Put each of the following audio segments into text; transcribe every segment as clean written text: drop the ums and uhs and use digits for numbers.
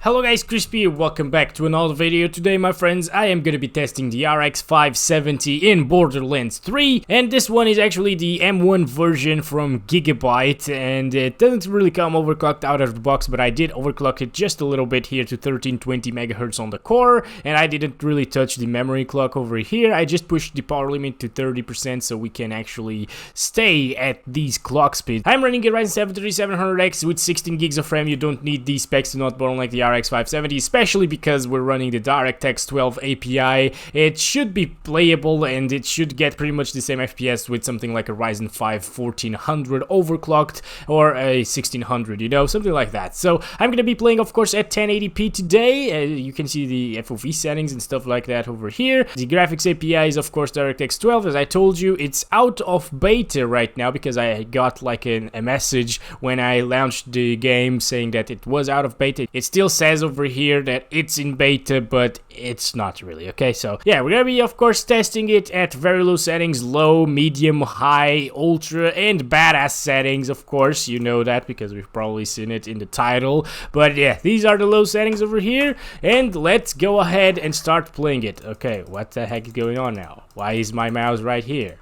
Hello guys, Crispy, welcome back to another video. Today, my friends, I am gonna be testing the RX 570 in Borderlands 3, and this one is actually the M1 version from Gigabyte, and it doesn't really come overclocked out of the box, but I did overclock it just a little bit here to 1320 MHz on the core, and I didn't really touch the memory clock over here. I just pushed the power limit to 30% so we can actually stay at these clock speeds. I'm running a Ryzen 3700X with 16 gigs of RAM. You don't need these specs to not burn like the RX 570, especially because we're running the DirectX 12 API. It should be playable and it should get pretty much the same FPS with something like a Ryzen 5 1400 overclocked or a 1600, you know, something like that. So I'm gonna be playing, of course, at 1080p today. You can see the FOV settings and stuff like that over here. The graphics API is, of course, DirectX 12. As I told you, it's out of beta right now because I got like a message when I launched the game saying that it was out of beta. It still says over here that it's in beta, but it's not really. Okay, so yeah, we're gonna be, of course, testing it at very low settings: low, medium, high, ultra, and badass settings. Of course, you know that because we've probably seen it in the title. But yeah, these are the low settings over here, and let's go ahead and start playing it. Okay, what the heck is going on now? Why is my mouse right here?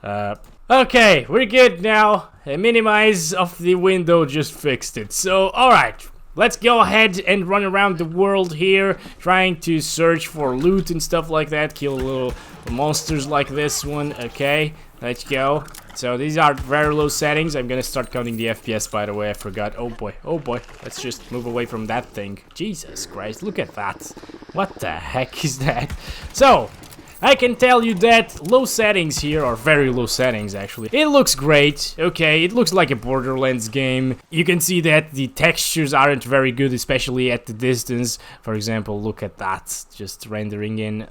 Okay, we're good now. A minimize of the window just fixed it. So, alright. Let's go ahead and run around the world here, trying to search for loot and stuff like that. Kill little monsters like this one. Okay, let's go. So these are very low settings. I'm gonna start counting the FPS, by the way. I forgot. Oh boy, oh boy. Let's just move away from that thing. Jesus Christ, look at that. What the heck is that? So I can tell you that low settings here are very low settings, actually. It looks great, okay, it looks like a Borderlands game. You can see that the textures aren't very good, especially at the distance. For example, look at that, just rendering in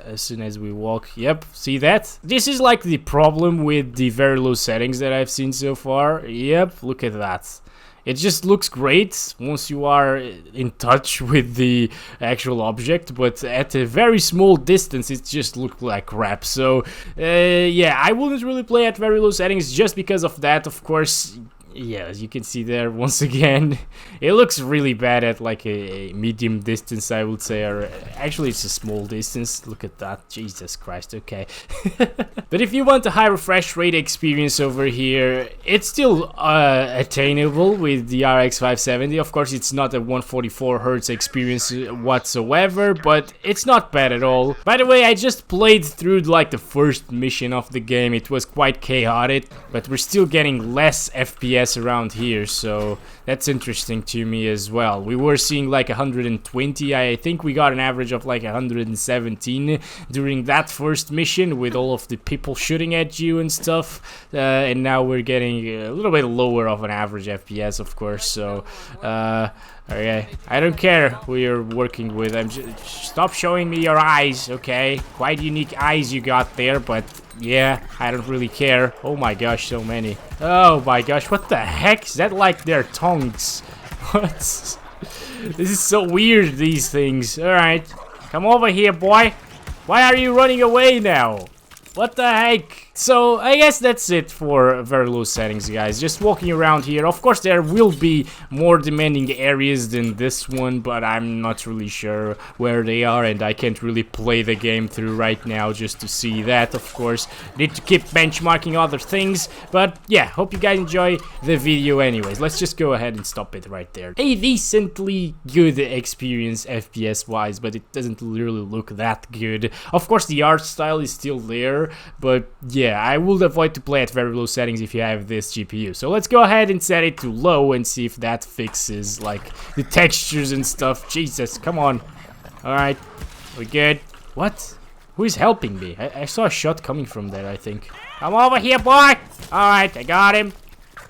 as soon as we walk. Yep, see that? This is like the problem with the very low settings that I've seen so far. Yep, look at that. It just looks great once you are in touch with the actual object, but at a very small distance it just looks like crap. So yeah, I wouldn't really play at very low settings just because of that, of course. Yeah, as you can see there, once again, it looks really bad at like a medium distance, I would say, or actually it's a small distance. Look at that, Jesus Christ, okay. But if you want a high refresh rate experience over here, it's still attainable with the RX 570. Of course, it's not a 144 Hz experience whatsoever, but it's not bad at all. By the way, I just played through like the first mission of the game. It was quite chaotic, but we're still getting less FPS around here, so that's interesting to me as well. We were seeing like 120. I think we got an average of like 117 during that first mission with all of the people shooting at you and stuff, and now we're getting a little bit lower of an average FPS, of course. So okay, I don't care who you're working with. Stop showing me your eyes, okay? Quite unique eyes you got there, but yeah, I don't really care. Oh my gosh, so many. Oh my gosh, what the heck? Is that like their tongues? What? This is so weird, these things. Alright, come over here, boy. Why are you running away now? What the heck? So I guess that's it for very low settings, guys. Just walking around here. Of course, there will be more demanding areas than this one, but I'm not really sure where they are, and I can't really play the game through right now just to see that. Of course, need to keep benchmarking other things, but yeah, hope you guys enjoy the video anyways. Let's just go ahead and stop it right there. A decently good experience FPS wise, but it doesn't really look that good. Of course, the art style is still there, but yeah, I would avoid to play at very low settings if you have this GPU. So let's go ahead and set it to low and see if that fixes like the textures and stuff. Jesus, come on. Alright, we good. What? Who is helping me? I saw a shot coming from there, I think. Come over here, boy! Alright, I got him.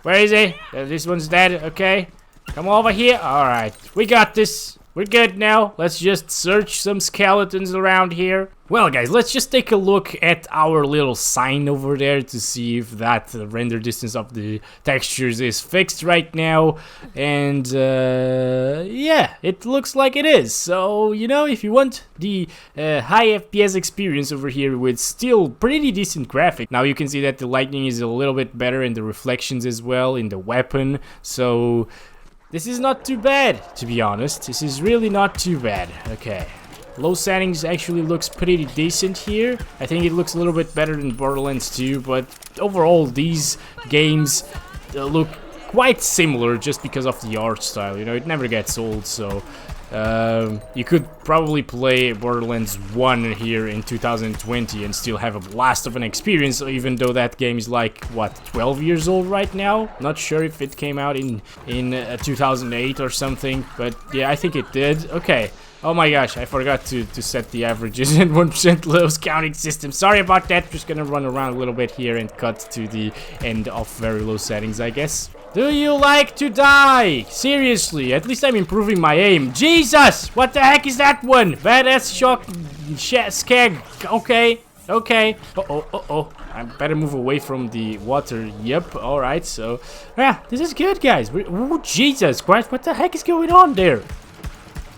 Where is he? This one's dead, okay. Come over here. Alright, we got this. We're good now. Let's just search some skeletons around here. Well, guys, let's just take a look at our little sign over there to see if that render distance of the textures is fixed right now. And yeah, it looks like it is. So, you know, if you want the high FPS experience over here with still pretty decent graphics. Now you can see that the lighting is a little bit better and the reflections as well in the weapon. So This is not too bad, to be honest. This is really not too bad. Okay. Low settings actually looks pretty decent here. I think it looks a little bit better than Borderlands 2, but overall these games look quite similar just because of the art style. You know, it never gets old, so you could probably play Borderlands 1 here in 2020 and still have a blast of an experience, even though that game is like, what, 12 years old right now? Not sure if it came out in 2008 or something, but yeah, I think it did. Okay. Oh my gosh, I forgot to set the averages in 1% lows counting system. Sorry about that. Just gonna run around a little bit here and cut to the end of very low settings, I guess. Do you like to die? Seriously, at least I'm improving my aim. Jesus! What the heck is that one? Badass shock skag. Okay, okay. Uh-oh. I better move away from the water. Yep, alright, so... yeah, this is good, guys. Oh, Jesus Christ, what the heck is going on there?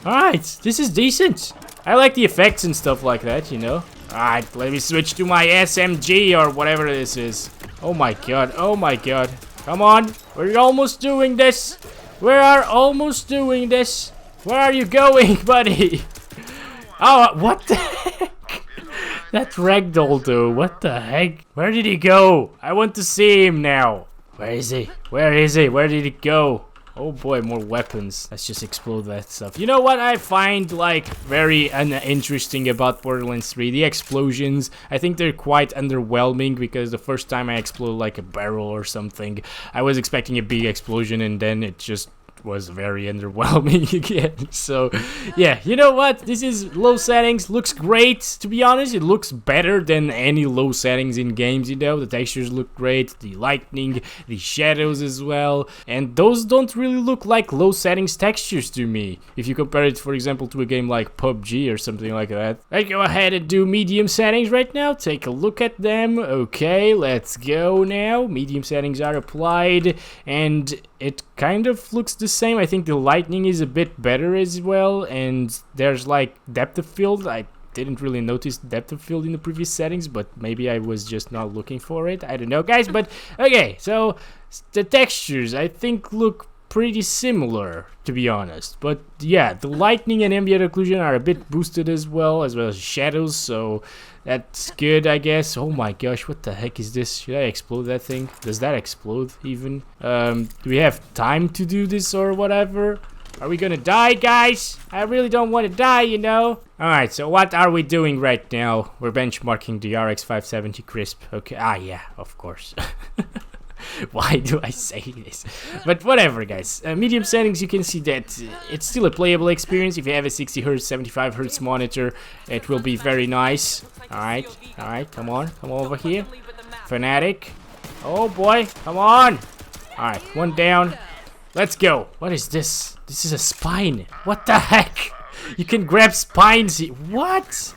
Alright, this is decent. I like the effects and stuff like that, you know. Alright, let me switch to my SMG or whatever this is. Oh my god, oh my god. Come on, we're almost doing this. We are almost doing this. Where are you going, buddy? Oh, what the heck? That ragdoll though, what the heck? Where did he go? I want to see him now. Where is he? Where is he? Where did he go? Oh boy, more weapons. Let's just explode that stuff. You know what I find like very uninteresting about Borderlands 3? The explosions. I think they're quite underwhelming because the first time I exploded like a barrel or something, I was expecting a big explosion and then it just was very underwhelming again. So yeah, you know what, this is low settings, looks great. To be honest, it looks better than any low settings in games, you know. The textures look great, the lighting, the shadows as well, and those don't really look like low settings textures to me if you compare it, for example, to a game like PUBG or something like that. Let's go ahead and do medium settings right now, take a look at them. Okay, let's go now. Medium settings are applied and it kind of looks the same. I think the lighting is a bit better as well, and there's like depth of field. I didn't really notice depth of field in the previous settings, but maybe I was just not looking for it. I don't know, guys, but okay, so the textures I think look pretty similar, to be honest, but yeah, the lightning and ambient occlusion are a bit boosted as well as shadows, so that's good, I guess. Oh my gosh, what the heck is this? Should I explode that thing? Does that explode even? Do we have time to do this or whatever? Are we gonna die, guys? I really don't want to die, you know. Alright, so what are we doing right now? We're benchmarking the RX 570 crisp. Okay, yeah, of course. Why do I say this? But whatever, guys. Medium settings, you can see that it's still a playable experience. If you have a 60Hz, 75Hz monitor, it will be very nice. Alright, come on over here. Fanatic. Oh boy, come on. Alright, one down. Let's go. What is this? This is a spine. What the heck? You can grab spines. What?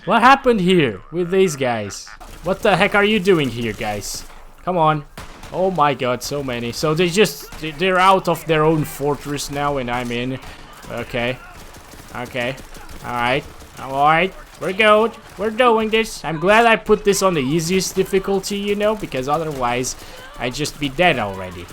What happened here with these guys? What the heck are you doing here, guys? Come on. Oh my god, so many. So they're out of their own fortress now and I'm in. Okay. Alright. We're good. We're doing this. I'm glad I put this on the easiest difficulty, you know, because otherwise I'd just be dead already.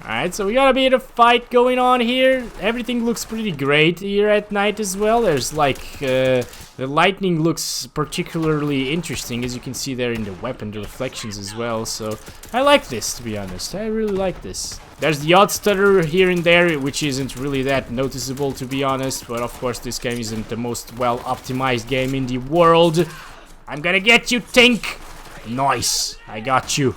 Alright, so we got a bit of fight going on here. Everything looks pretty great here at night as well. There's like the lightning looks particularly interesting, as you can see there in the weapon, the reflections as well. So I like this, to be honest. I really like this. There's the odd stutter here and there, which isn't really that noticeable, to be honest. But of course, this game isn't the most well-optimized game in the world. I'm gonna get you, Tink. Nice. I got you.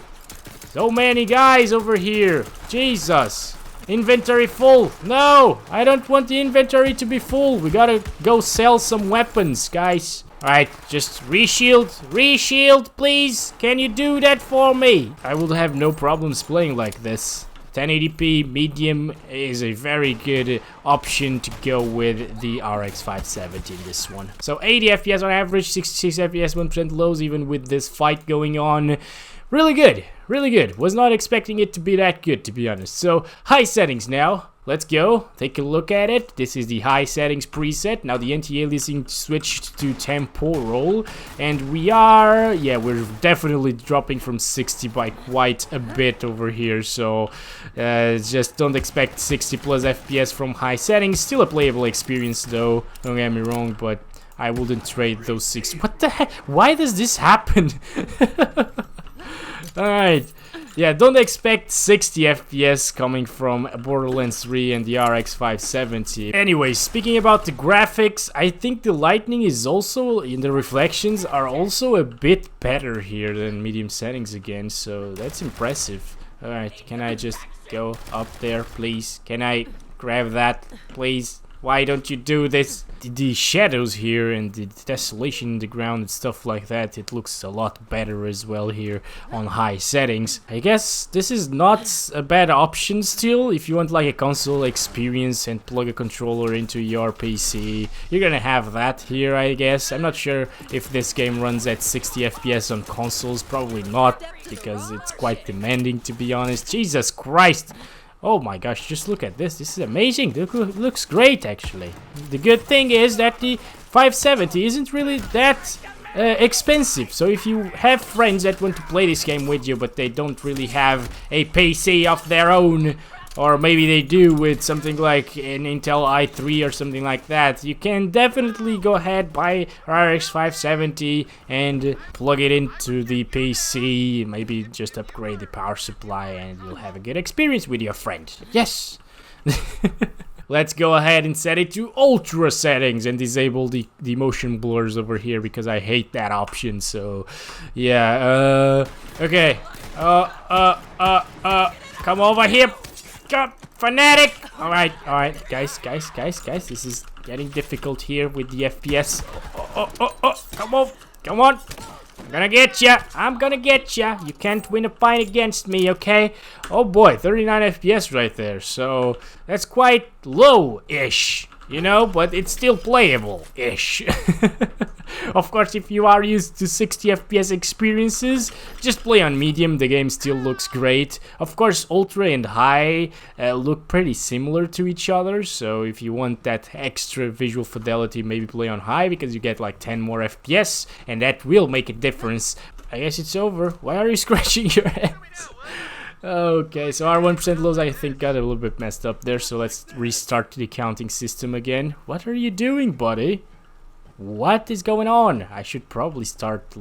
So many guys over here. Jesus. Inventory full. No, I don't want the inventory to be full. We gotta go sell some weapons, guys. Alright, just reshield, please. Can you do that for me? I will have no problems playing like this. 1080p medium is a very good option to go with the RX 570 in this one. So 80 FPS on average, 66 FPS 1% lows, even with this fight going on. Really good. really good. Was not expecting it to be that good, to be honest. So, high settings now. Let's go, take a look at it. This is the high settings preset. Now the anti-aliasing switched to temporal. And we're definitely dropping from 60 by quite a bit over here. So just don't expect 60 plus FPS from high settings. Still a playable experience though, don't get me wrong, but I wouldn't trade those 60. What the heck? Why does this happen? Alright. Yeah, don't expect 60 FPS coming from Borderlands 3 and the RX 570. Anyways, speaking about the graphics, I think the lighting is also, in the reflections, are also a bit better here than medium settings again, so that's impressive. Alright, can I just go up there, please? Can I grab that, please? Why don't you do this? The shadows here and the desolation in the ground and stuff like that, it looks a lot better as well here on high settings. I guess this is not a bad option still. If you want like a console experience and plug a controller into your PC, you're gonna have that here, I guess. I'm not sure if this game runs at 60 FPS on consoles. Probably not, because it's quite demanding, to be honest. Jesus Christ! Oh my gosh, just look at this. This is amazing. Looks great, actually. The good thing is that the 570 isn't really that expensive. So if you have friends that want to play this game with you, but they don't really have a PC of their own, or maybe they do with something like an Intel i3 or something like that, you can definitely go ahead, buy RX 570 and plug it into the PC, maybe just upgrade the power supply and you'll have a good experience with your friend. Yes! Let's go ahead and set it to ultra settings and disable the motion blurs over here, because I hate that option. So yeah, okay, come over here, fanatic. All right, guys, this is getting difficult here with the FPS. Come on, I'm gonna get ya. You can't win a fight against me, okay? Oh boy, 39 FPS right there. So that's quite low-ish, you know, but it's still playable-ish. Of course, if you are used to 60 FPS experiences, just play on medium, the game still looks great. Of course, ultra and high look pretty similar to each other, so if you want that extra visual fidelity, maybe play on high, because you get like 10 more FPS, and that will make a difference. I guess it's over. Why are you scratching your hands? Okay, so our 1% lows I think got a little bit messed up there, so let's restart the counting system again. What are you doing, buddy? What is going on? I should probably start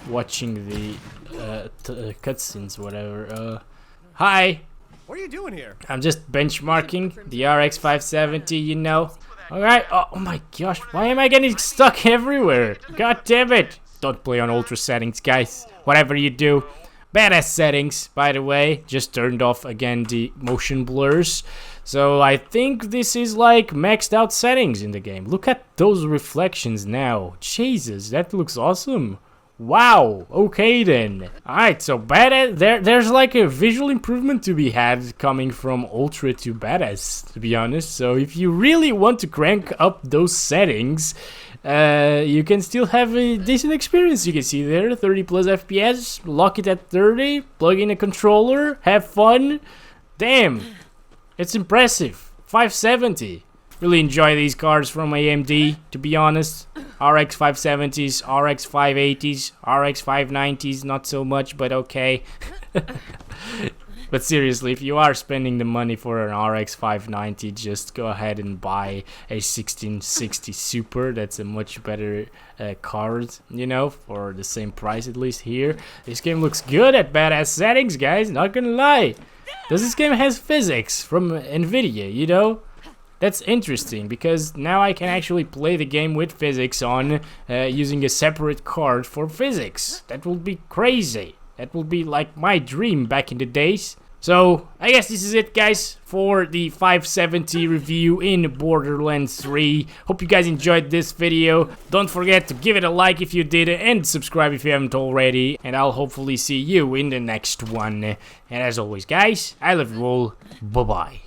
watching the cutscenes, whatever. Hi! What are you doing here? I'm just benchmarking the RX 570, you know. Alright, oh my gosh, why am I getting stuck everywhere? God damn it! Don't play on ultra settings, guys. Whatever you do. Badass settings, by the way. Just turned off again the motion blurs. So I think this is like maxed out settings in the game. Look at those reflections now. Jesus, that looks awesome. Wow, okay then. Alright, so badass, there's like a visual improvement to be had coming from ultra to badass, to be honest. So if you really want to crank up those settings, you can still have a decent experience. You can see there, 30 plus FPS, lock it at 30, plug in a controller, have fun. Damn, it's impressive. 570. Really enjoy these cards from AMD, to be honest. RX 570s, RX 580s, RX 590s, not so much, but okay. But seriously, if you are spending the money for an RX 590, just go ahead and buy a 1660 Super. That's a much better card, you know, for the same price, at least here. This game looks good at badass settings, guys, not gonna lie. This game has physics from NVIDIA, you know? That's interesting, because now I can actually play the game with physics on, using a separate card for physics. That will be crazy. That will be like my dream back in the days. So, I guess this is it, guys, for the 570 review in Borderlands 3. Hope you guys enjoyed this video. Don't forget to give it a like if you did, and subscribe if you haven't already. And I'll hopefully see you in the next one. And as always, guys, I love you all. Bye-bye.